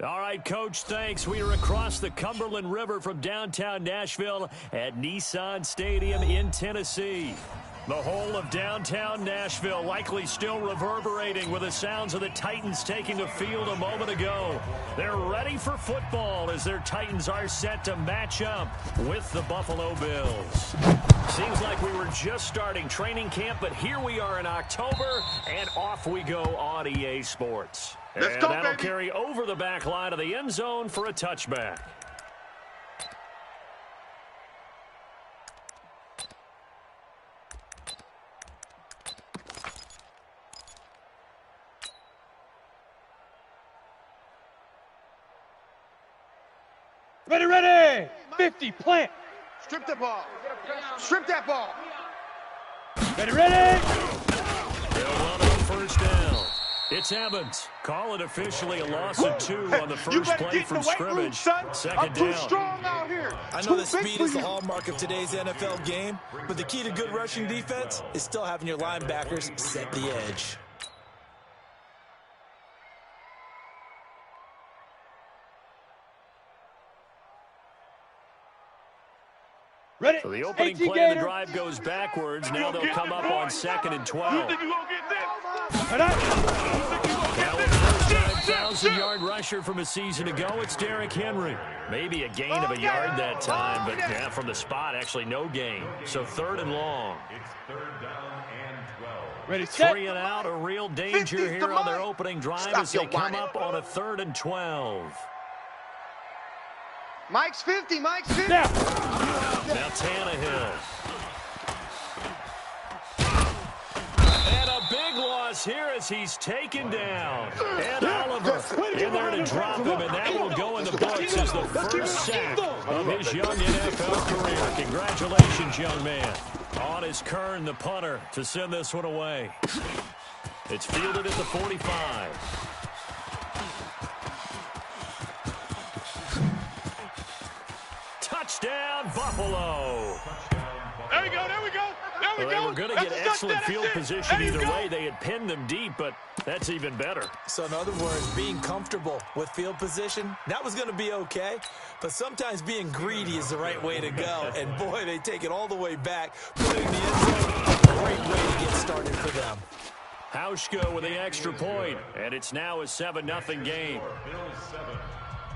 All right, Coach, thanks. We are across the Cumberland River from downtown Nashville at Nissan Stadium in Tennessee. The whole of downtown Nashville likely still reverberating with the sounds of the Titans taking the field a moment ago. They're ready for football as their Titans are set to match up with the Buffalo Bills. Seems like we were just starting training camp, but here we are in October, and off we go on EA Sports. Let's and go, that'll baby. carry over the back line of the end zone for a touchback. Ready, ready! 50, plant! Strip the ball. Strip that ball. Ready, ready! They'll run on first down. It's Evans. Call it officially a loss of 2 on the You first better play get in from the weight room, scrimmage. son. Second I'm too down. strong out here. I know Too that big speed for is the you. hallmark of today's NFL game, but the key to good rushing defense is still having your linebackers set the edge. Ready? So the opening 18 play of the Gator. drive goes backwards. Now they'll come up on 2nd and 12. You gonna get this? Ready? Now a first-time 1,000-yard rusher from a season ago, it's Derrick Henry. Maybe a gain of a yard that time, but yeah, from the spot, actually no gain. So 3rd and long. Ready, set. 3 and out, a real danger 50's here the on their mark. opening drive Stop as they your come whining. up on a 3rd and 12. Mike's 50. Mike's 50. Now. Now Tannehill. And a big loss here as he's taken down. And Oliver in there to drop him, and that will go in the books as the first sack of his young NFL career. Congratulations, young man. On is Kern, the punter, to send this one away. It's fielded at the 45. Touchdown, Buffalo. There we go. There we go. There we Well, go. they were going to get That's a excellent touchdown. field That's it. position There you either go. way. They had pinned them deep, but that's even better. So in other words, being comfortable with field position, that was going to be okay. But sometimes being greedy is the right way to go. And boy, they take it all the way back, putting the end zone. Great way to get started for them. Hauschka with the extra point, and it's now a 7-0 game. Bills 7,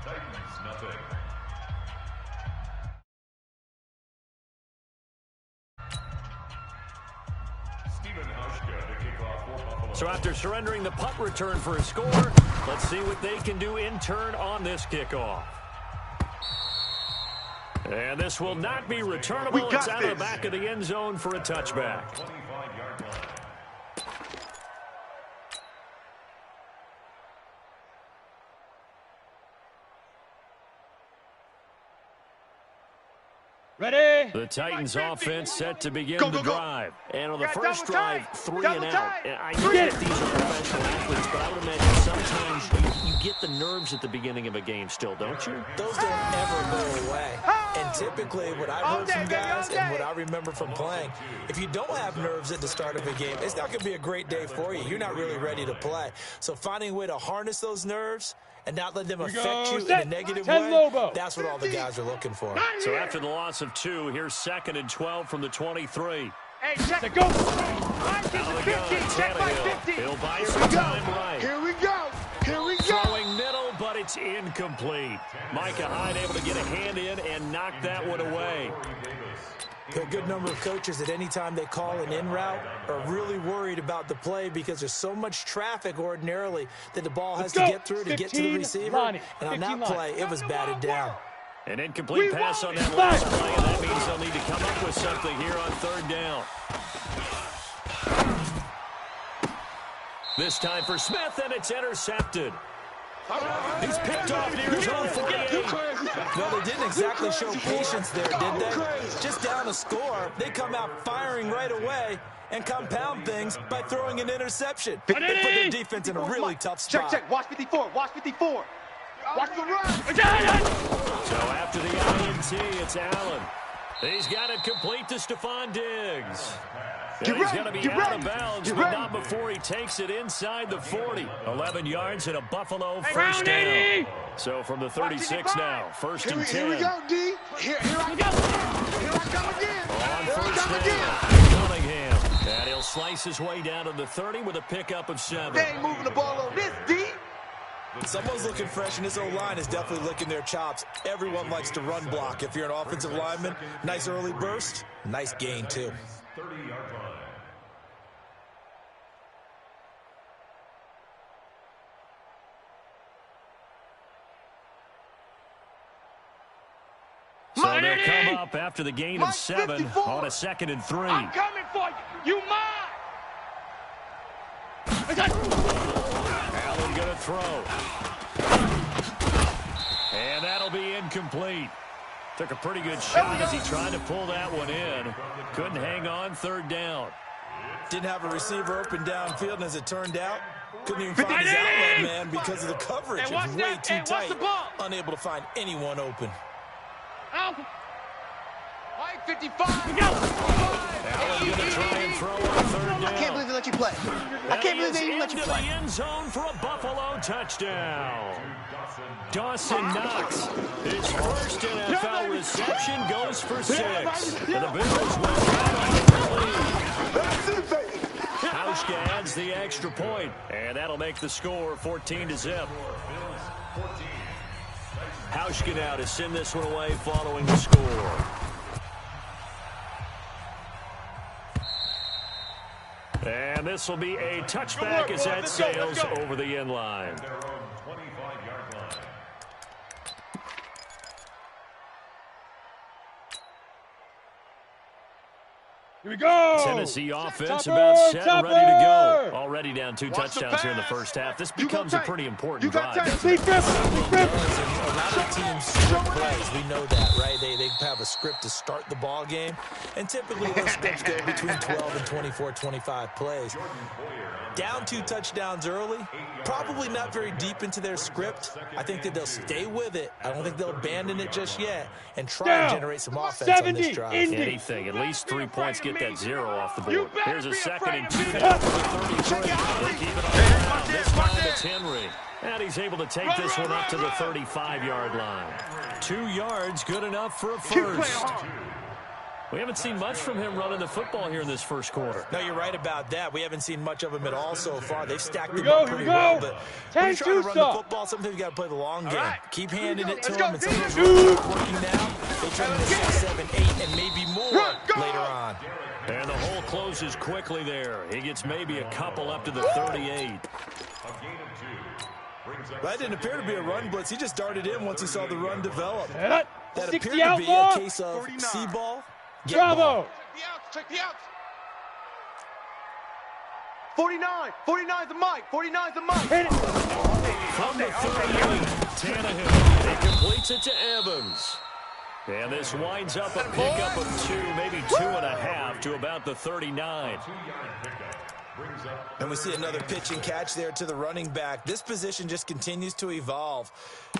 Titans 0. Stephen Hauschka to kick off for Buffalo. So after surrendering the punt return for a score, let's see what they can do in turn on this kickoff. And this will not be returnable. We got It's out of the this. back of the end zone for a touchback. 25-yard line. Ready? The Titans offense set to begin Go, the go, go. drive. And on the Got first double drive, time. 3 Double and out. time. And I know that these are professional athletes, but I would imagine sometimes you get the nerves at the beginning of a game still, don't you? Those don't ever go away. And typically, what I've heard from guys and what I remember from playing, if you don't have nerves at the start of a game, it's not going to be a great day for you. You're not really ready to play. So finding a way to harness those nerves and not let them we affect go. you in Set. a negative 10 way, Lobo. that's what all the guys are looking for. So after the loss of 2, here's 2nd and 12 from the 23. Hey, check. Set, go. Mike is Out the of the gun, 15. Check my Tannehill. 15. He'll buy Here some we go. time right. Here we go. Here we go. Throwing middle, but it's incomplete. Micah Hyde able to get a hand in and knock that one away. There are a good number of coaches that any time they call an in route are really worried about the play because there's so much traffic ordinarily that the ball has to go. get through to get to the 15 receiver. Lonnie. And on 15 that Lonnie. play, it was batted down. An incomplete We pass won on that it. last play, and that means they'll need to come up with something here on 3rd down. This time for Smith, and it's intercepted. He's picked off near his own 48. No, they didn't exactly show patience there, did they? Just down a score, they come out firing right away and compound things by throwing an interception. They put their defense in a really tough spot. Check. Watch 54. Watch 54. Watch the run. So after the INT, it's Allen. He's got it complete to Stephon Diggs. And he's going to be out of bounds, but not before he takes it inside the 40. 11 yards and a Buffalo first down. So from the 36 now, first and 10. Here we go, D. Here I go. Here I come again. On first down, Cunningham. And he'll slice his way down to the 30 with a pickup of 7. They ain't moving the ball on this, D. Someone's looking fresh, and this O-line is definitely licking their chops. Everyone likes to run block. If you're an offensive lineman, nice early burst, nice gain, too. 30-yard line. So they'll come up after the gain of 7 on a 2nd and 3. I'm coming for you. You mine. Allen going to throw. And that'll be incomplete. Took a pretty good shot as he tried to pull that one in. Couldn't hang on, 3rd down. Didn't have a receiver open downfield, and as it turned out, couldn't even find his outlet man because of the coverage. It was way too tight. Unable to find anyone open. Mike, 55. Allen going to try and throw on 3rd down. I can't believe they let you play. I can't believe they even let you into play. the end zone for a Buffalo touchdown. Dawson Knox, his first NFL reception, goes for 6. And the Bills went right on the lead. Hauschka adds the extra point, and that'll make the score 14-0. Hauschka now to send this one away following the score. And this will be a touchback as that sails over the end line. Their own 25-yard line. Here we go. Tennessee offense Topper, about set and ready to go. Topper. Already down 2 Watch the touchdowns here in the pass. first half. This You go becomes a tight. pretty important You got drive. tight. Sleep grip. Sleep grip. A lot of teams script plays. We know that, right? They have a script to start the ball game, and typically those scripts go between 12 and 24, 25 plays. Down 2 touchdowns early, probably not very deep into their script. I think that they'll stay with it. I don't think they'll abandon it just yet and try and generate some offense on this drive. Anything, at least 3 points, get that 0 off the board. Here's a 2nd and 2 me. down for the 33. They keep it on the ground. This time it's Henry. And he's able to take this one up to the 35-yard line. 2 yards, good enough for a first. We haven't seen much from him running the football here in this first quarter. No, you're right about that. We haven't seen much of him at all so far. They've stacked him go, up pretty here we well. go. But when you're trying to run the Stop. football, sometimes you got to play the long game. right. Keep handing it to Let's him. go, And some of those Dude. runs aren't working now. They turn into 6, 7, 8, and maybe more later on. And the hole closes quickly there. He gets maybe a couple up to the 38. A gain of 2. Brings up That didn't appear to be a run blitz. He just darted in once he saw the run develop. That That 60 appeared to out be ball. a case of 49. see ball, get ball. Bravo. Check the outs. 49. 49's the mic. 49's the mic. Hit it. From the 38, Tannehill. He completes it to Evans. And this winds up a pickup of 2, maybe 2.5 to about the 39. 2-yard pickup. Brings up And we see another pitch and catch there to the running back. This position just continues to evolve.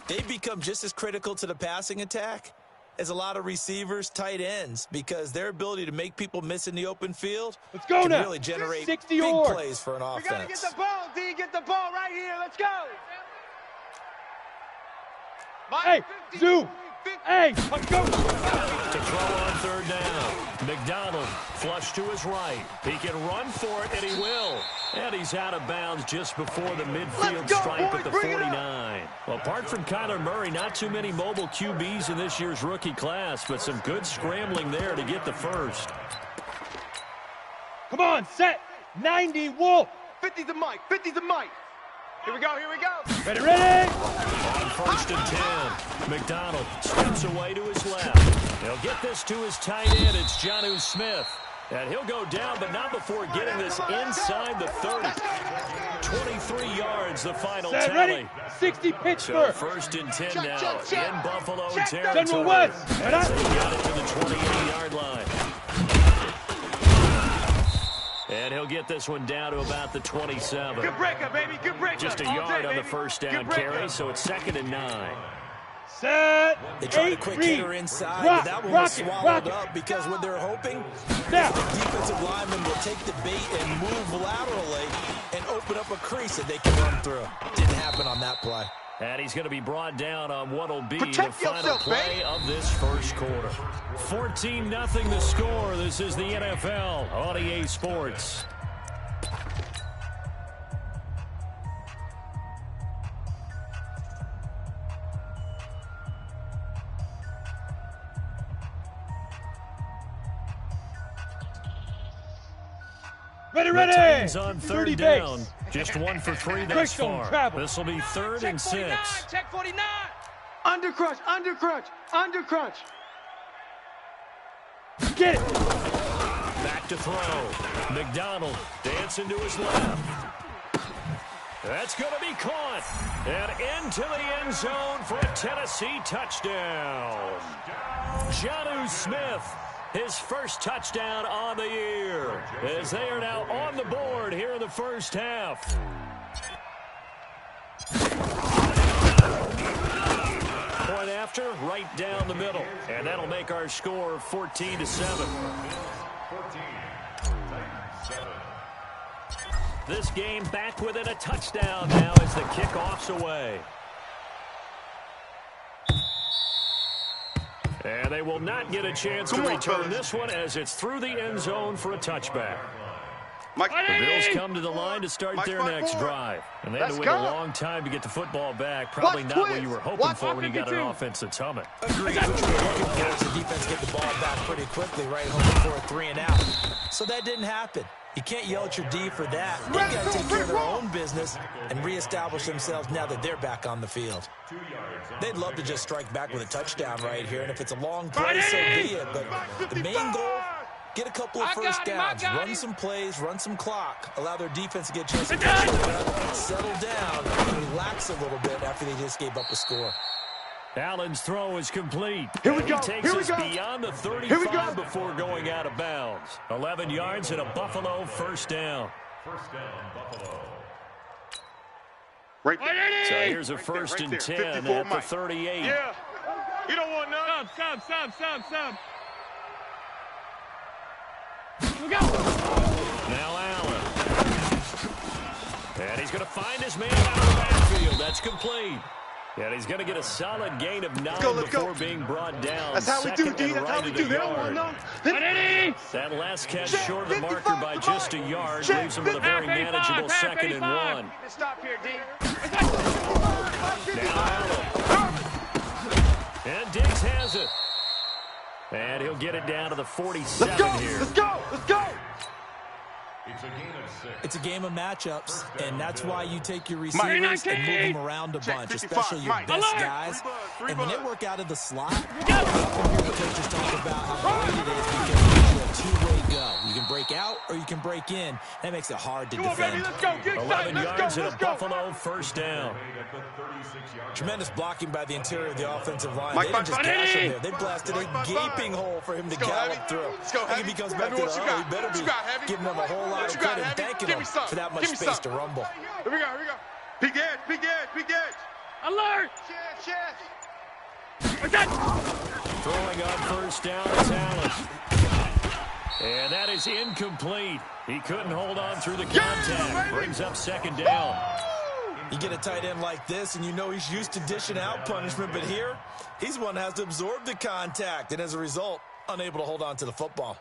They've become just as critical to the passing attack as a lot of receivers, tight ends, because their ability to make people miss in the open field Let's go can now. really generate 60 big yards. plays for an We gotta get offense. the ball, D. Get the ball right here. Let's go. Hey, Zoo. Hey, let's go. To throw on 3rd down. McDonald flush to his right. He can run for it, and he will. And he's out of bounds just before the midfield Let's go, stripe boys, at the bring it up. 49. Well, apart from Kyler Murray, not too many mobile QBs in this year's rookie class, but some good scrambling there to get the first. Come on, set. 90, Wolf. 50's the mic. 50's the mic. Here we go. Here we go. Ready, ready. On 1st and 10, McDonald steps away to his left. He'll get this to his tight end. It's Jonnu Smith. And he'll go down, but not before getting this inside the 30. 23 yards, the final Set, tally. ready. 60 So Pittsburgh. 1st and 10 now check. in Buffalo General territory. West. As they got it to the 28-yard line. And he'll get this one down to about the 27. Good breaker, baby. Good breaker. Just a All yard day, on the baby. first Good down breaker. carry, so it's 2nd and 9. Set. They tried a quick hitter inside, but that one was swallowed up because what they're hoping is the defensive lineman will take the bait and move laterally and open up a crease that they can run through. Didn't happen on that play. And he's going to be brought down on what will be Protect the final yourself, play of this first quarter. 14-0 the score. This is the NFL on EA Sports. Ready. Titans on 30 third base. down. Just 1 for 3 thus Quick on far. travel. This will be 3rd and 6. Check 49. Under crunch. Get it. Back to throw. McDonald dancing to his left. That's going to be caught. And into the end zone for a Tennessee touchdown. Jonnu Smith, his first touchdown on the year, as they are now on the board here in the first half. Point after, right down the middle. And that'll make our score 14-7. This game back within a touchdown now as the kickoff's away. And they will not get a chance to return this one as it's through the end zone for a touchback. The Bills come to the line to start their next drive. And they had to wait a long time to get the football back. Probably not what you were hoping for when you got an offense that's humming. Agreed. What you were looking for is the defense get the ball back pretty quickly, right? Hoping for a 3 and out. So that didn't happen. You can't yell at your D for that. They've got to take care of their own business and reestablish themselves now that they're back on the field. They'd love to just strike back with a touchdown right here, and if it's a long play, so be it. But the main goal, get a couple of first downs, run some plays, run some clock, allow their defense to get a chance to catch up, settle down, and relax a little bit after they just gave up a score. Allen's throw is complete. Here we go. He takes us beyond the 35 before going out of bounds. 11 yards and a Buffalo first down. First down, Buffalo. Right there. So here's a first and 10 at the 38. Yeah. You don't want none. Stop. Here we go. Now Allen. And he's going to find his man out of the backfield. That's complete. And he's going to get a solid gain of 9 before being brought down. That's how we do, D. That's how we do. They don't want none. That last catch short of the marker by just a yard leaves him with a very manageable 2nd and 1. Stop here, D. Now Allen. And Diggs has it. And he'll get it down to the 47 here. Let's go. It's a game of matchups, and that's why you take your receivers and move them around a bunch, especially your best guys. And when they work out of the slot, you often hear the coaches talk about how great it is because it's a two-way go. You can break out or you can break in. That makes it hard to defend. 11 yards and a Buffalo first down. Tremendous blocking by the interior of the offensive line. They didn't just gash him there. They blasted a gaping hole for him to gallop through. I think if he comes back to the huddle, he better be giving them a whole lot of credit and thanking them for that much space to rumble. Here we go. Big edge. Alert. Throwing on first down is Allen. And that is incomplete. He couldn't hold on through the contact. Brings up 2nd down. You get a tight end like this, and you know he's used to dishing out punishment, but here, he's one that has to absorb the contact, and as a result, unable to hold on to the football.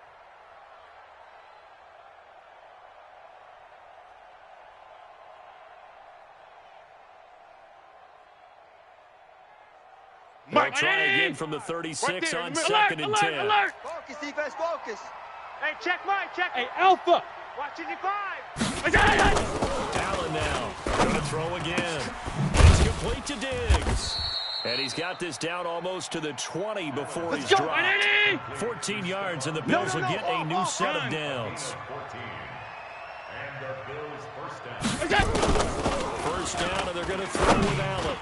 They'll try again from the 36 on 2nd and 10. Focus, defense, focus. Hey, check Mike. Hey, Alpha. Watch it, 5. Allen now. Going to throw again. It's complete to Diggs. And he's got this down almost to the 20 before he's dropped. 14 yards, and the Bills will get a new set of downs. And the Bills first down. First down, and they're going to throw with Allen.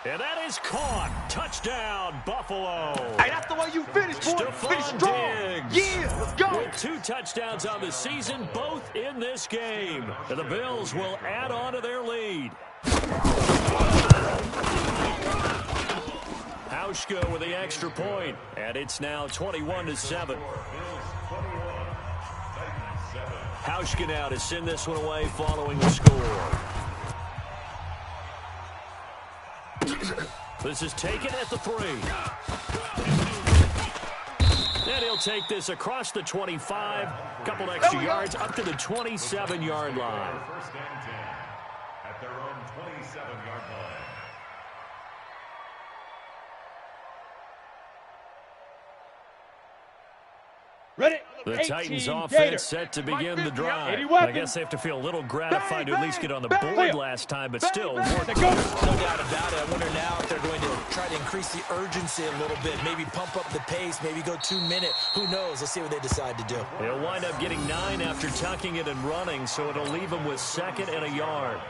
And that is caught. Touchdown, Buffalo. Hey, that's the way you finish, boy. Finish Stephon strong. Diggs. Yeah, let's go. With 2 touchdowns on the season, both in this game. And the Bills will add on to their lead. Hauschka with the extra point, and it's now 21-7. Hauschka now to send this one away following the score. This is taken at the 3. And he'll take this across the 25, couple extra yards up to the 27-yard line. First and 10 at their own 27-yard line. Ready? The Titans 18 offense Gator. set to begin the drive. 80 I weapons. guess they have to feel a little gratified to at least get on the Bang, board bang. last time, but Bang, still bang. work. They go. No doubt about it. I wonder now if they're going to try to increase the urgency a little bit, maybe pump up the pace, maybe go 2-minute. Who knows? Let's see what they decide to do. He'll wind up getting 9 after tucking it and running, so it'll leave him with 2nd and a yard.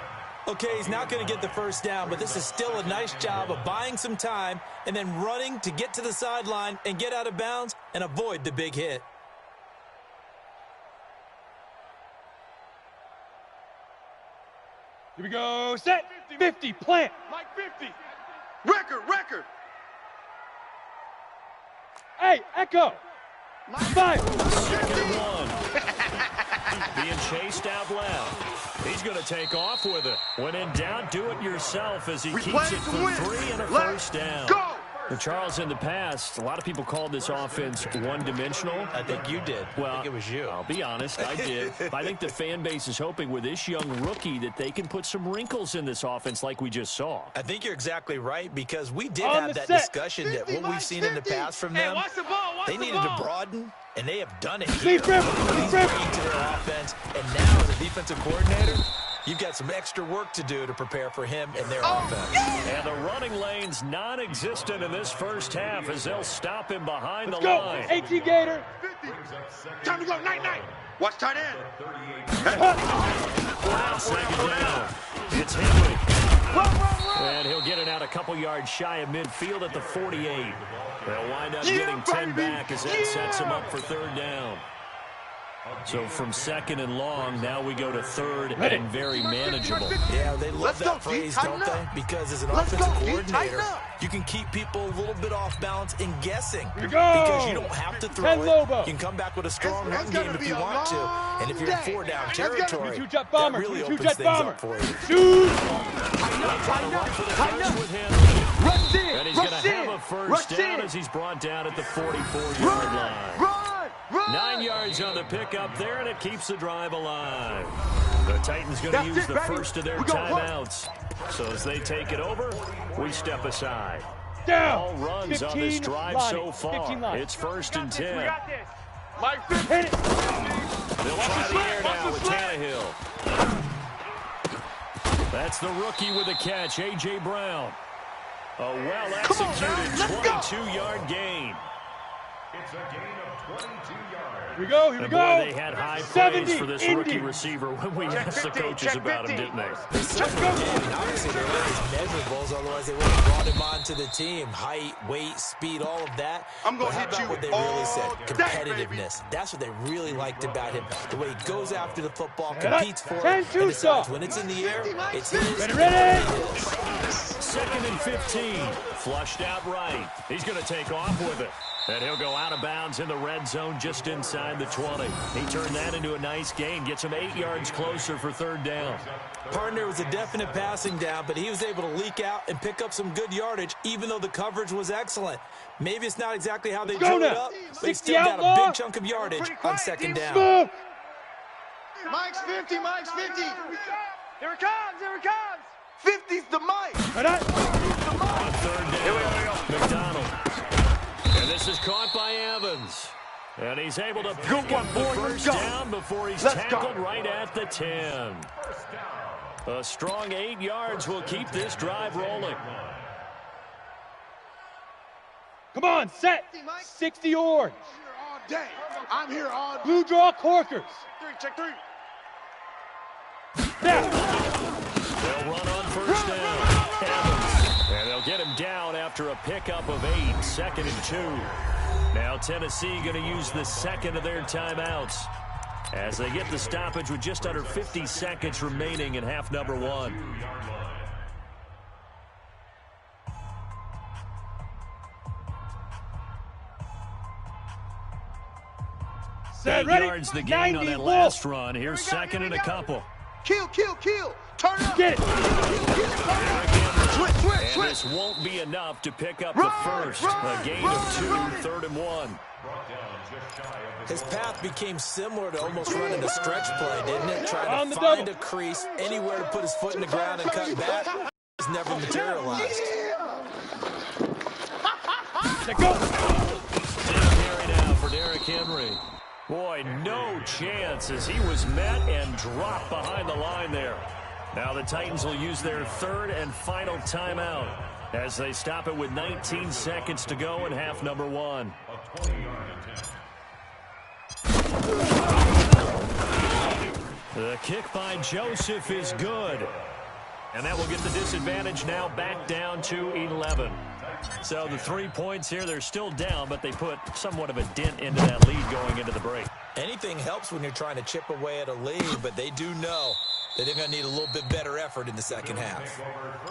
Okay, he's not going to get the first down, but this is still a nice job of buying some time and then running to get to the sideline and get out of bounds and avoid the big hit. Here we go. Set. 50. Plant. Mike 50. Record. Hey, Echo. 5. 2nd and 1. Being chased out loud. He's going to take off with it. When in doubt, do it yourself as he We keeps playing it to for win. 3 and a Let's first down. go. Well, Charles, in the past, a lot of people called this offense one-dimensional. I think you did. Well, I think it was you. I'll be honest, I did. I think the fan base is hoping with this young rookie that they can put some wrinkles in this offense like we just saw. I think you're exactly right because we did On have the that set. discussion that 50, what we've Mike, seen in the 50. past from Hey, them, watch the ball, watch they the needed ball. to broaden, and they have done it Deep here. rip, deep He's rip. bringing to their offense, and now as a defensive coordinator, you've got some extra work to do to prepare for him and their offense. And the running lane's non-existent in this first half as they'll stop him behind Let's the go. line. 18 Gator. 50. Time to go. Night. Watch tight end. Second down. It's Henry. And he'll get it out a couple yards shy of midfield at the 48. They'll wind up getting 10 back as that sets him up for 3rd down. So from 2nd and long, now we go to 3rd and very manageable. Yeah, they love Let's go, that phrase, D. don't Tighten they? up. Because as an Let's offensive go, D. coordinator, Tighten up. you can keep people a little bit off balance and guessing. Here we go. Because you don't have to throw Ken it. Lobo. You can come back with a strong It's run gonna game if be you a want to. long And if you're in day. 4-down It's gonna be territory, 2-jet that bomber. really 2-jet opens things bomber. up for you. Shoot. Tighten up. With him. Rush in. And he's going to Rush have in. a first Rush down in. as he's brought down at the 44-yard line. Run. 9 yards on the pickup there, and it keeps the drive alive. The Titans going to That's use it, the baby. first of their We gonna work. timeouts. So as they take it over, we step aside. Down. All runs on this 15 drive line. so 15 far. line. It's 1st and 10. Mike 50. Hit it. They'll try the air Watch now the with slant. Tannehill. That's the rookie with the catch, A.J. Brown. A well-executed 22-yard gain. It's a gain of 22 yards. Here we go. Here we And go. boy, they had high praise 70, for this Indy. rookie receiver when we asked the 50, coaches check about him, 50. didn't they? They certainly did, and obviously they were his measurables, otherwise they would have brought him onto the team. Height, weight, speed, all of that. I'm gonna But how hit about you what they really said? all day, Competitiveness. That's what they really liked about him. The way he goes after the football, Get up. competes for it, 10-2 and decides stop. when it's in the air, it's his. Ready, ready. 2nd and 15. Flushed out right. He's going to take off with it. And he'll go out of bounds in the red zone just inside the 20. He turned that into a nice gain. Gets him 8 yards closer for 3rd down. Partner was a definite passing down, but he was able to leak out and pick up some good yardage, even though the coverage was excellent. Maybe it's not exactly how they Go drew it now. up, but he 60 still got a outlaw. big chunk of yardage Pretty on quiet, 2nd team. down. Move. Mike's 50. Mike's 50. Here it comes, here it comes. 50's the Mike. Right on. On 3rd down, McDonald. And this is caught by Evans. And he's able to pick Good one, up the boy. first Let's go. down before he's Let's tackled go. right at the 10. A strong 8 yards will keep this drive rolling. Come on, set. 60 orange. All day. I'm here all day. Blue draw corkers. Check 3. Now. They'll run on first down. Evans. And they'll get him down after a pickup of 8, 2nd and 2. Now Tennessee going to use the second of their timeouts as they get the stoppage with just under 50 seconds remaining in half number 1. Set, 8 ready? yards the gain on that 90, last run. Here's second and a couple. Kill. Turn it up. Get it. And this won't be enough to pick up the first. A gain of 2, 3rd and 1. His path became similar to almost running a stretch play, didn't it? Trying On to the find double. a crease, anywhere to put his foot in the ground and cut back. It's never materialized. Let go. Carry now for Derrick Henry. Boy, no chance as he was met and dropped behind the line there. Now the Titans will use their 3rd and final timeout as they stop it with 19 seconds to go in half number 1. The kick by Joseph is good. And that will get the disadvantage now back down to 11. So the 3 points here, they're still down, but they put somewhat of a dent into that lead going into the break. Anything helps when you're trying to chip away at a lead, but they do know that they're going to need a little bit better effort in the second half.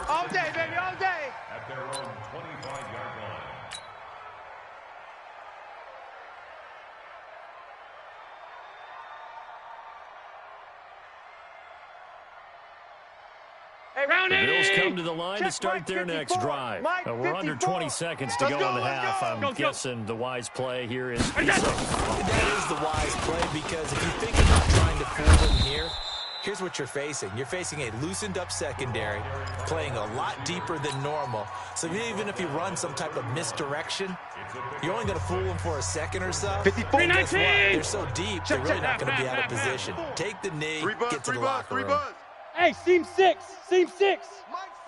All day, baby, all day. At their own 25-yard line. Hey, round The 80. Bills come to the line to Check start Mike their 54. next drive. Mike We're under 54. 20 seconds to Let's go go, in the let's half. go. I'm Go. guessing the wise play here is That is the wise play, because if you think about trying to fool them here, here's what you're facing. You're facing a loosened up secondary, playing a lot deeper than normal. So even if you run some type of misdirection, you're only going to fool them for a second or so. 54. And guess what? 19. They're so deep, they're really not going to be out of position. Take the knee, get to the locker room. Hey, seam 6. Seam 6.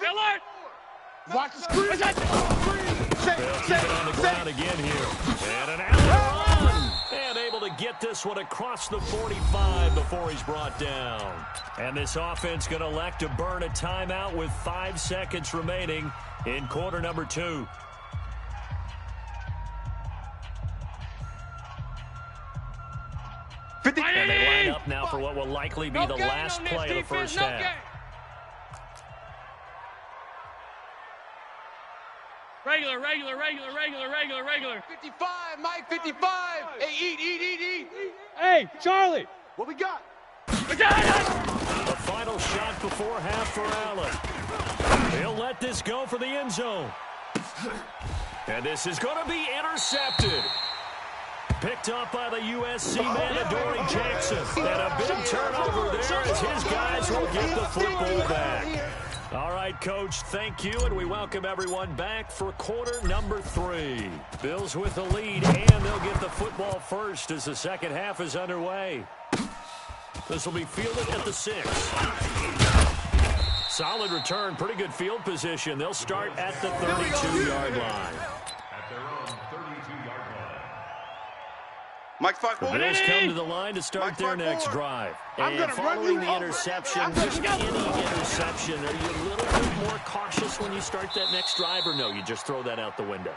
Alert. Watch the screen. They'll keep it on the ground again here. And an out run. And able to get this one across the 45 before he's brought down. And this offense going to elect to burn a timeout with 5 seconds remaining in quarter number 2. And they line up now for what will likely be the last play of the first half. Regular. 55, Mike, 55. Hey, eat. Hey, Charlie. What we got? We got it. The final shot before half for Allen. He'll let this go for the end zone. And this is going to be intercepted. Picked up by the USC man, Adoree Jackson. And a big turnover there as his guys will get the football back. All right, Coach, thank you, and we welcome everyone back for quarter number 3. Bills with the lead, and they'll get the football first as the second half is underway. This will be fielded at the 6. Solid return, pretty good field position. They'll start at the 32-yard line. At their own 32-yard line. Mike, 5 The Bills come to the line to start their next drive. And following the interception, just any interception, are you a little bit more cautious when you start that next drive, or no, you just throw that out the window?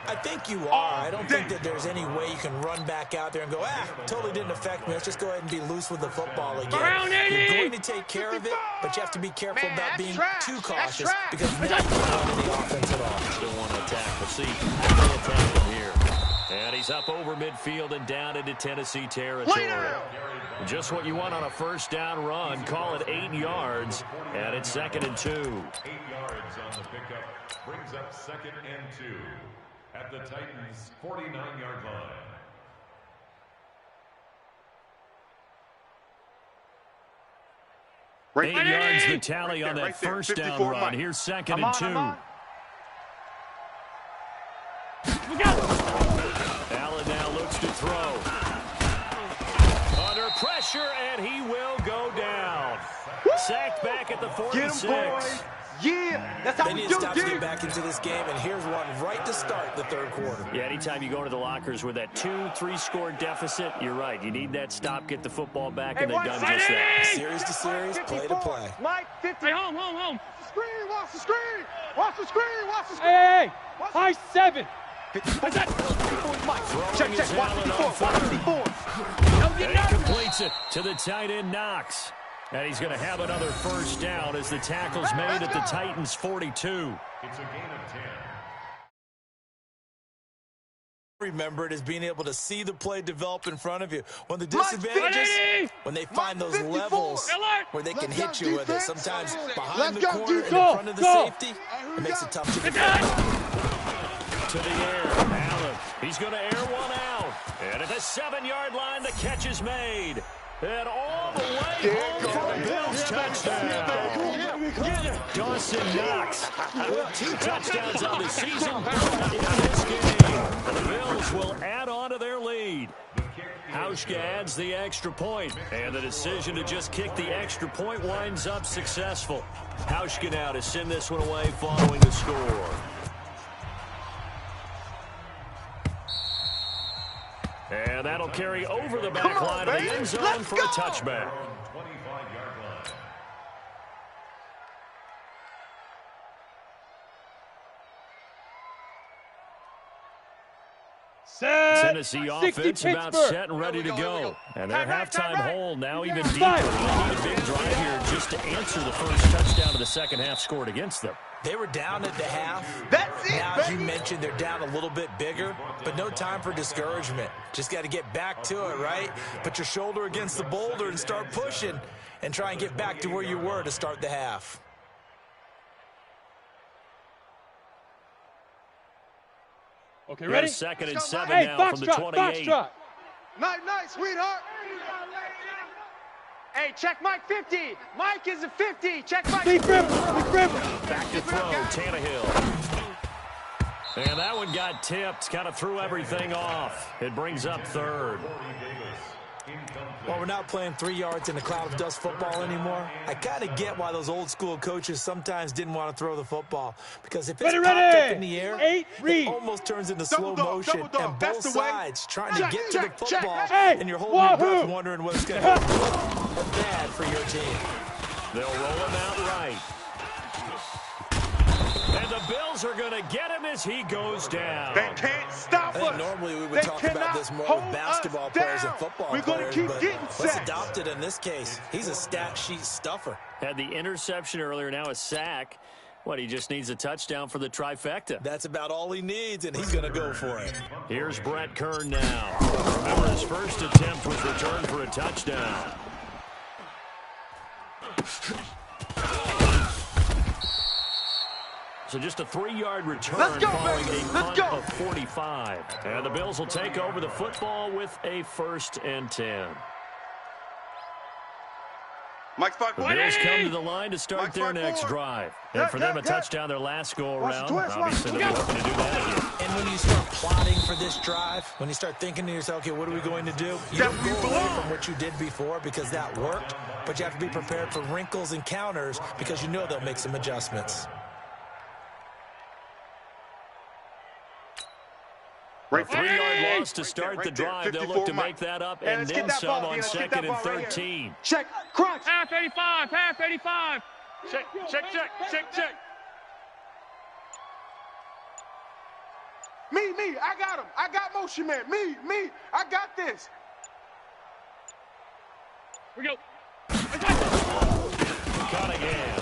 I think you are. I don't think that there's any way you can run back out there and go, totally didn't affect me. Let's just go ahead and be loose with the football again. You're going to take care of it, but you have to be careful about being too cautious, because now you don't run any offense at all. Still want to attack. We'll see how they attack him here. And he's up over midfield and down into Tennessee territory. Just what you want on a first down run. Call it 8 yards, and it's 2nd and 2. 8 yards on the pickup brings up 2nd and 2 at the Titans' 49-yard line. Eight yards the tally on that first down run. Here's 2nd and 2. Allen now looks to throw. Under pressure, and he will go down. Sacked back at the 46. Get him, boys. Yeah, that's how They we need do to stop to it. get back into this game, and here's one right to start the third quarter. Yeah, anytime you go into the lockers with that 2-3 score deficit, you're right. You need that stop, get the football back, and they've done just that. Series to series, play to play. Mike 50. Hey, home. Screen, watch the screen. Watch the screen. Watch the screen. Hey, high 7. What's that? Mike, check. Is Watch Allen 54. on Watch third. 54. And he completes it to the tight end, Knox. And he's going to have another first down as the tackle's made at the Titans' 42. It's a gain of 10. remember it as being able to see the play develop in front of you. One of the disadvantages, when they find those levels where they can hit you with it. Sometimes behind the corner and in front of the safety, it makes it tough to defend. To the air, Allen. He's going to air one out. And at the 7-yard line, the catch is made. And all the way home for the Bills touchdown. Dawson Knox with 2 touchdowns on the season in this game. The Bills will add on to their lead. Hauschka adds the extra point, and the decision to just kick the extra point winds up successful. Hauschka now to send this one away following the score. And that'll carry over the back line of the end zone for a touchback. Tennessee offense about set and ready to go. And their halftime hole now even deeper. They need a big drive here just to answer the first touchdown of the second half scored against them. They were down at the half. That's it, now, as you mentioned, they're down a little bit bigger, but no time for discouragement. Just got to get back to it, right? Put your shoulder against the boulder and start pushing and try and get back to where you were to start the half. Okay, ready? Second and 7 hey, now box from the drop, 28. Nice, sweetheart. Hey, check Mike 50. Mike is a 50. Check Mike. Big grip. Back to throw, Tannehill. And that one got tipped, kind of threw everything off. It brings up third. Well, we're not playing 3 yards in a cloud of dust football anymore. I kind of get why those old school coaches sometimes didn't want to throw the football. Because if it's popped up in the air, it almost turns into slow motion. And both sides trying to get to the football, and you're holding your breath wondering what's going to be good or bad for your team. They'll roll him out right. And the Bills are going to get him as he goes down. They can't stop us. Normally we would talk about this more with basketball players and football players. We're going to keep getting let's sacks. adopt it in this case. He's a stat sheet stuffer. Had the interception earlier, now a sack. What, he just needs a touchdown for the trifecta. That's about all he needs, and he's going to go for it. Here's Brett Kern now. Remember, his first attempt was returned for a touchdown. So just a 3-yard return following a punt of 45. And the Bills will take over the football with a 1st and 10. Mike's 5 The Bills come to the line to start their next drive. And for them, a touchdown their last go-around. Obviously, they're looking to do that again. And when you start plotting for this drive, when you start thinking to yourself, okay, what are we going to do? You don't go away from what you did before because that worked, but you have to be prepared for wrinkles and counters because you know they'll make some adjustments. A 3-yard loss to start the drive. They'll look to make that up and then some on 2nd and 13. Check, crunch. Half 85, half 85. Check. Me, I got him. I got motion man. Me, I got this. Here we go. Cunningham.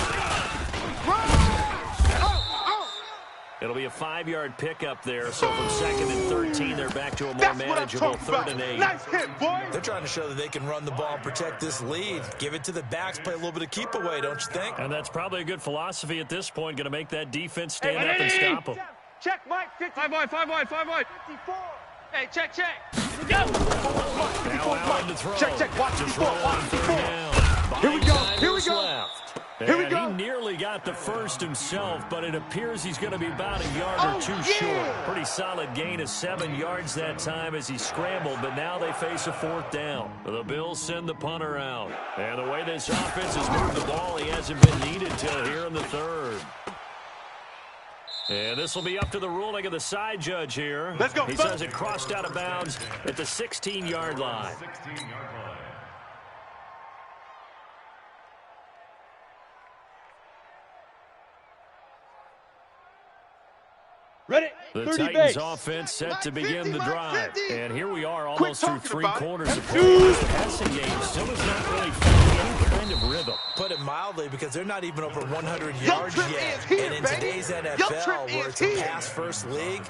It'll be a 5-yard pickup there, so from 2nd and 13, they're back to a more manageable 3rd and 8. Nice hit, boy. They're trying to show that they can run the ball and protect this lead. Give it to the backs, play a little bit of keep away, don't you think? And that's probably a good philosophy at this point, going to make that defense stand up and stop them. Check Mike 50. 5 wide. 54. Hey, check. Here we go. Now Allen to throw. Check. Watch Just 54. roll on 3rd down. Here we go. Here we 5 go. left. Here we And go. he nearly got the first himself, but it appears he's going to be about a yard or two short. Pretty solid gain of 7 yards that time as he scrambled, but now they face a 4th down. The Bills send the punter out. And the way this offense has moved the ball, he hasn't been needed till here in the 3rd. And this will be up to the ruling of the side judge here. Let's go. He says it crossed out of bounds at the 16-yard line. 16-yard line. Ready? The 30 Titans base. offense set to begin 50, the Mike drive. 50. And here we are almost through talking about 3/4 it. of play. The passing game still has not really found any kind of rhythm. Put it mildly, because they're not even over 100 Your yards trip yet. is here, And in baby. today's Your NFL, trip where is it's a here. pass-first league,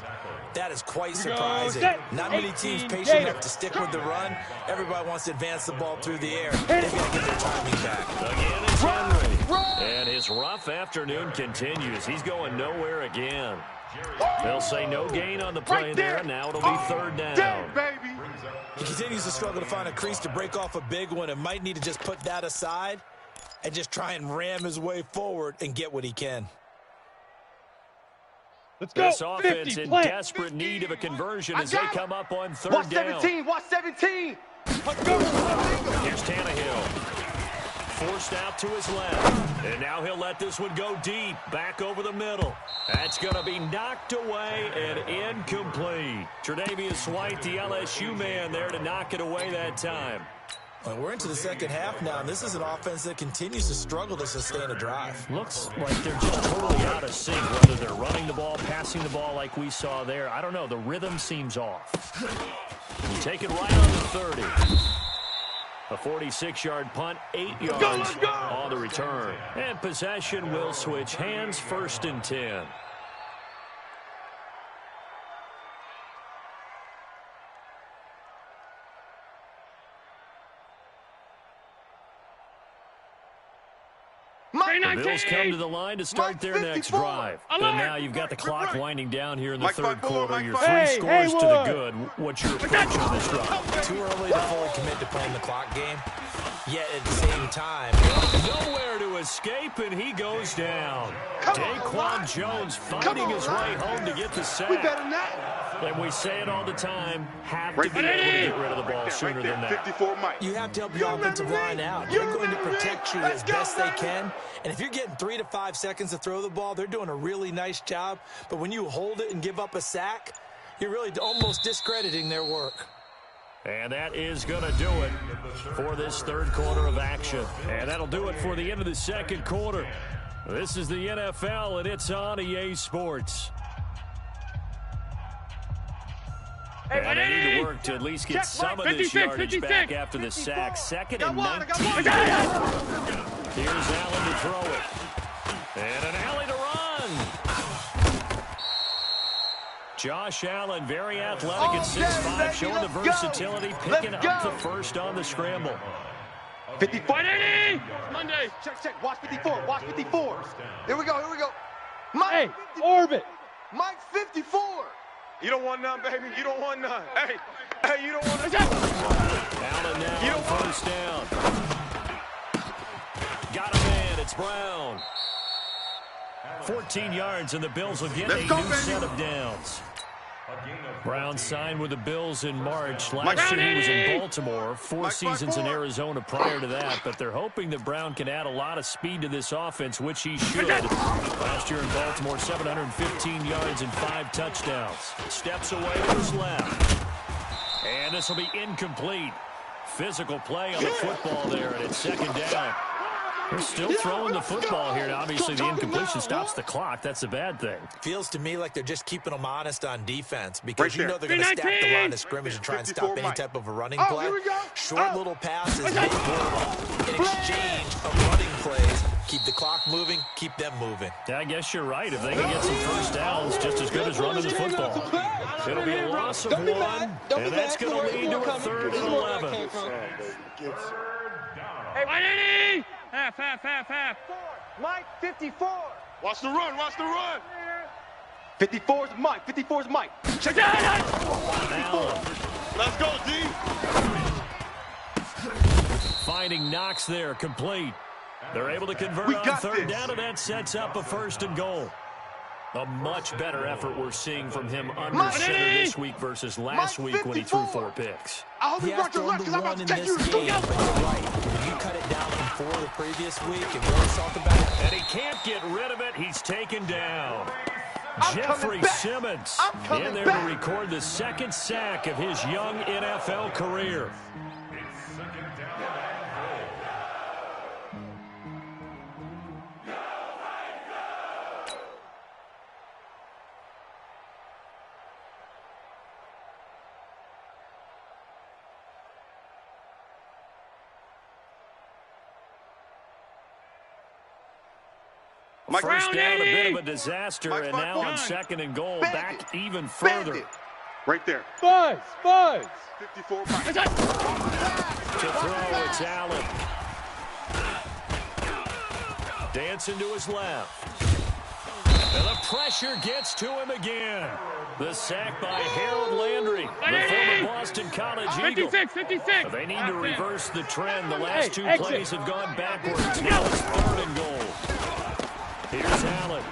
That is quite surprising. Not many teams patient enough to stick with the run. Everybody wants to advance the ball through the air. They've got to get their timing back. Again, it's Henry. And his rough afternoon continues. He's going nowhere again. They'll say no gain on the play there. Now it'll be third down. He continues to struggle to find a crease to break off a big one and might need to just put that aside and just try and ram his way forward and get what he can. Let's go. This offense in desperate need of a conversion as they come up on third down. 17, watch 17. Let's go. Here's Tannehill. Forced out to his left. And now he'll let this one go deep, back over the middle. That's going to be knocked away and incomplete. Tre'Davious White, the LSU man, there to knock it away that time. Well, we're into the second half now, and this is an offense that continues to struggle to sustain a drive. Looks like they're just totally out of sync, whether they're running the ball, passing the ball like we saw there. I don't know. The rhythm seems off. You take it right on the 30. A 46-yard punt, 8 yards on the return. And possession will switch hands, 1st and 10. The Bills come to the line to start their next drive. But now you've got the clock winding down here in the third quarter. You're 3 scores to the good. What's your approach on this drive? Too early to fully commit to playing the clock game. Yet at the same time, nowhere to escape, and he goes down. Daquan Jones finding his way home to get the sack. We better not. And we say it all the time, have to be able to get rid of the ball sooner than that. 54 Mike. You have to help your offensive line out. They're going to protect you as best they can. And if you're getting 3 to 5 seconds to throw the ball, they're doing a really nice job. But when you hold it and give up a sack, you're really almost discrediting their work. And that is going to do it for this third quarter of action. And that'll do it for the end of the second quarter. This is the NFL, and it's on EA Sports. And they need to work to at least get some of this yardage back after the sack. 2nd and 19. Here's Allen to throw it. And an alley to run. Josh Allen, very athletic at 6'5", showing the versatility, picking up the first on the scramble. 54. Monday. Check. Watch 54. Watch 54. Here we go. Mike, Hey, 54. orbit. Mike 54. You don't want none, baby. You don't want none. Hey, you don't want none. Allen now on first down. Got a man. It's Brown. 14 yards, and the Bills will get a new set of downs. Brown signed with the Bills in March. Last year he was in Baltimore, 4 seasons in Arizona prior to that, but they're hoping that Brown can add a lot of speed to this offense, which he should. Last year in Baltimore, 715 yards and 5 touchdowns. Steps away to his left. And this will be incomplete. Physical play on the football there, and it's 2nd down. They're still throwing the football here. Obviously, the incompletion stops the clock. That's a bad thing. Feels to me like they're just keeping them honest on defense because you know they're going to stack the line of scrimmage and try and stop any type of a running play. Short little passes in exchange of running plays. Keep the clock moving, keep them moving. Yeah, I guess you're right. If they can get some first downs, just as good as running the football. It'll be a loss of 1, and that's going to lead to a 3rd and 11. Hey, half. Mike 54. Watch the run. 54's Mike. 54's Mike. Check it out. 54. Let's go, D. Finding Knox there, complete. They're able to convert on 3rd down, and that sets up a 1st and goal. A much better effort we're seeing from him under center this week versus last week when he threw 4 picks. I hope you brought your lunch because I'm about to take you to school. But you're right. You cut it down from 4 the previous week, and we always talked about it. And he can't get rid of it. He's taken down. Jeffrey Simmons in there to record the 2nd sack of his young NFL career. First down, a Brownie! bit of a disaster, and now on second and goal, back even further. Right there. Buzz! 54 To throw, it's Allen. Dancing to his left. And the pressure gets to him again. The sack by Harold Landry, the former Boston College Eagle. 56. They need to reverse the trend. The last two plays have gone backwards. Now it's third and goal. Here's Allen.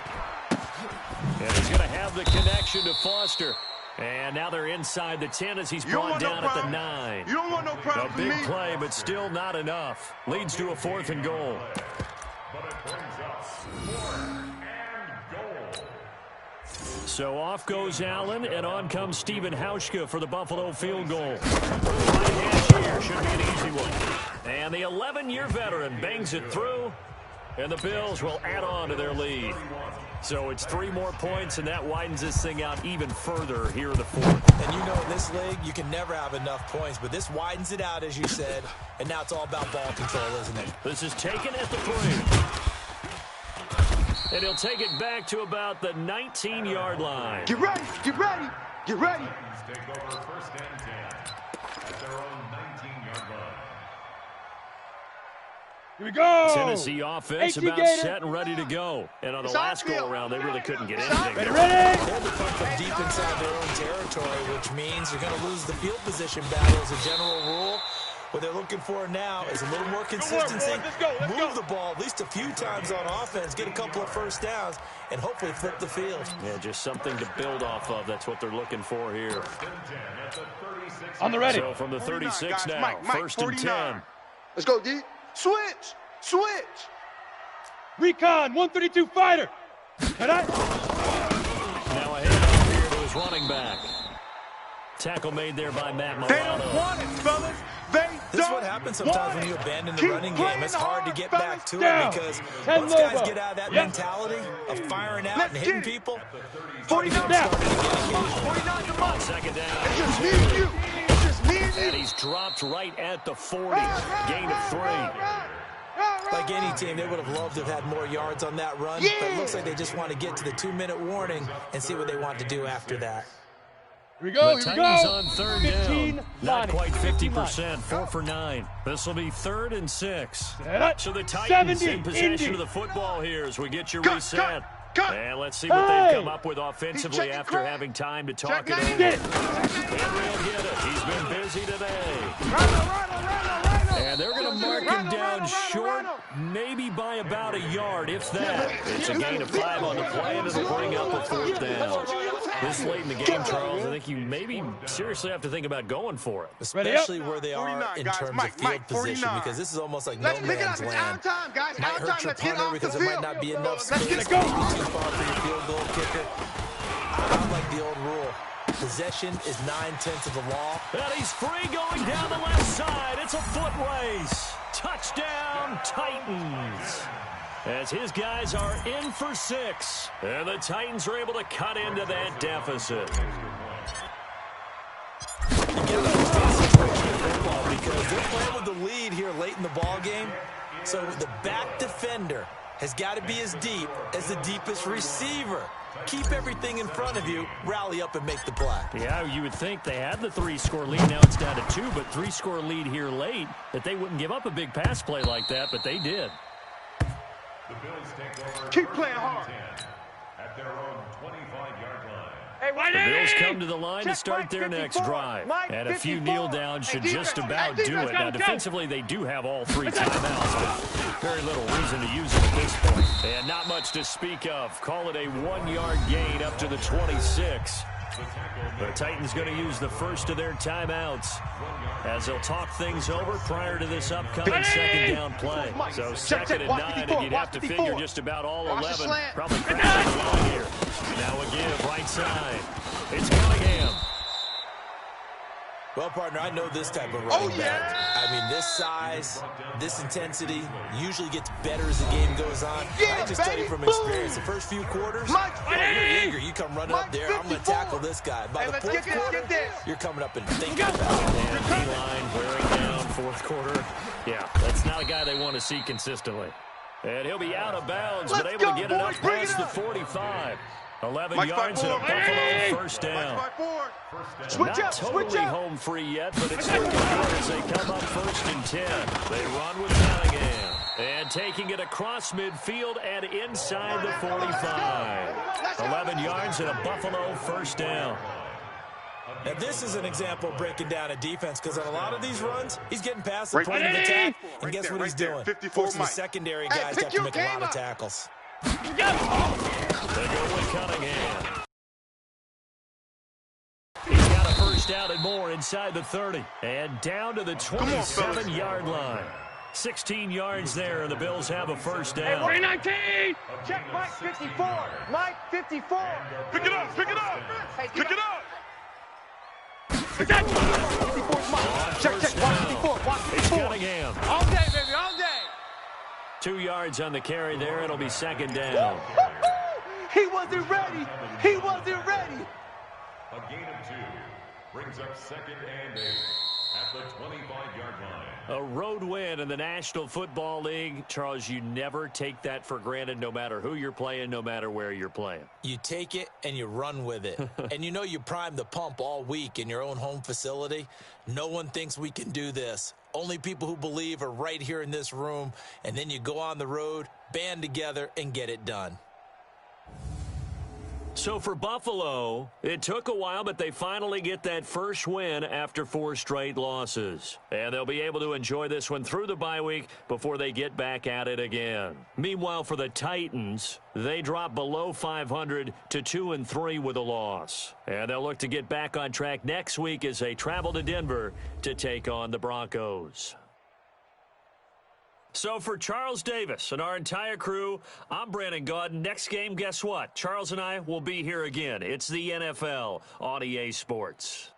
And he's going to have the connection to Foster. And now they're inside the 10 as he's brought down at the 9. You don't want no problem. A big play, but still not enough. Leads to a 4th and goal. But it brings us 4th and goal. So off goes Allen, and on comes Stephen Hauschka for the Buffalo field goal. Right hand here should be an easy one. And the 11-year veteran bangs it through, and the Bills will add on to their lead. So it's 3 more points, and that widens this thing out even further here in the 4th. And you know, in this league, you can never have enough points, but this widens it out, as you said, and now it's all about ball control, isn't it? This is taken at the 3. And he'll take it back to about the 19-yard line. Get ready. Get ready. Get ready. Titans take over 1st and 10 at their own 19-yard line. Here we go! Tennessee offense about set and ready to go. And on the last go-around, they really couldn't get anything. Ready? They had to come from deep inside their own territory, which means they're going to lose the field position battle as a general rule. What they're looking for now is a little more consistency. Move the ball at least a few times on offense, get a couple of first downs, and hopefully flip the field. Yeah, just something to build off of. That's what they're looking for here. On the ready. So from the 36 guys. now, Mike, 1st and 10. Let's go, D. Switch. Recon, 132 fighter. Now a handoff here to his running back. Tackle made there by Matt They Milano. don't want it, fellas. This is what happens sometimes when you abandon the running game. It's hard to get back to it because once guys get out of that mentality of firing out and hitting people, 49 down. 49 to Mike. Second down. It's just me and you. It's just me and you. And he's dropped right at the 40. Gain of 3. like any team, they would have loved to have had more yards on that run. Yeah. But it looks like they just want to get to the 2-minute warning and see what they want to do after that. Here we go, The here we Titans go. on third 15 down. Not line. quite 15 50%, 4 for 9. This will be 3rd and 6. line. So the Titans 70, in possession Indy. of the football here as we get your Cut, reset. cut. And let's see what Hey. they've come up with offensively He's after checking having time to talk Check it over. Get it. And they'll get it. He's been busy today. And they're going to mark him down short, maybe by about a yard, if that. It's a gain of 5 on the play, and it'll bring up a 4th down. This late in the game, Charles, I think you maybe seriously have to think about going for it. Especially where they are 49, in guys. terms Mike, of field Mike, position, 49. because this is almost like Let's no pick it man's up. It's land. out time, guys. Might Out hurt time. your Let's get punter off because the there might field. not be enough Let's space, get maybe going. too far for your field goal kicker. I like the old rule. Possession is 9/10 of the law. And he's free going down the left side. It's a foot race. Touchdown, Titans. As his guys are in for 6. And the Titans are able to cut into that deficit. You get those basics right in football because they're playing with the lead here late in the ball game. So the back defender has got to be as deep as the deepest receiver. Keep everything in front of you, rally up and make the play. Yeah, you would think they had the 3-score lead. Now it's down to 2, but 3-score lead here late, that they wouldn't give up a big pass play like that, but they did. The Bills take over. Keep playing hard. At their own 25-yard line. The Bills come to the line to start their next drive. And a few kneel downs should just about do it. Now, defensively, they do have all 3 timeouts, but very little reason to use them at this point. And not much to speak of. Call it a 1-yard gain up to the 26. The Titans going to use the first of their timeouts as they'll talk things over prior to this upcoming second down play. So second and 9, and you'd have to figure just about all 11 probably crash the line here. Now again, right side. It's Cunningham. Well, partner, I know this type of running back. I mean, this size, this intensity usually gets better as the game goes on. Yeah, I just tell you baby. from experience, the first few quarters, Mike, you're eager. You come running up Mike, there, I'm going to 54. tackle this guy. By Hey, the let's fourth get this, quarter, get this. you're coming up and thinking about it. And D-line wearing down, 4th quarter. Yeah, that's not a guy they want to see consistently. And he'll be out of bounds, but able to get it up past the 45. 11 yards and a Buffalo first down. Not totally home free yet, but it's looking good as they come up 1st and 10. They run with Cunningham. And taking it across midfield and inside the 45. 11 yards and a Buffalo first down. Now, this is an example of breaking down a defense, because on a lot of these runs, he's getting past the point of attack, and guess what he's doing? Forcing the secondary guys to have to make a lot of tackles. They go with Cunningham. He's got a first down and more inside the 30. And down to the 27-yard line. 16 yards there, and the Bills have a first down. 319. Check Mike 54. Mike 54. Pick it up, pick it up, pick it up. Check, check, watch 54, watch 54. It's Cunningham. All day, baby, all day. 2 yards on the carry there. It'll be 2nd down. He wasn't ready. He wasn't ready. A gain of 2 brings up 2nd and 8 at the 25-yard line. A road win in the National Football League. Charles, you never take that for granted, no matter who you're playing, no matter where you're playing. You take it and you run with it. And you know you primed the pump all week in your own home facility. No one thinks we can do this. Only people who believe are right here in this room. And then you go on the road, band together, and get it done. So for Buffalo, it took a while, but they finally get that first win after 4 straight losses. And they'll be able to enjoy this one through the bye week before they get back at it again. Meanwhile, for the Titans, they drop below 500 to 2-3 with a loss. And they'll look to get back on track next week as they travel to Denver to take on the Broncos. So for Charles Davis and our entire crew, I'm Brandon Gaudin. Next game, guess what? Charles and I will be here again. It's the NFL on EA Sports.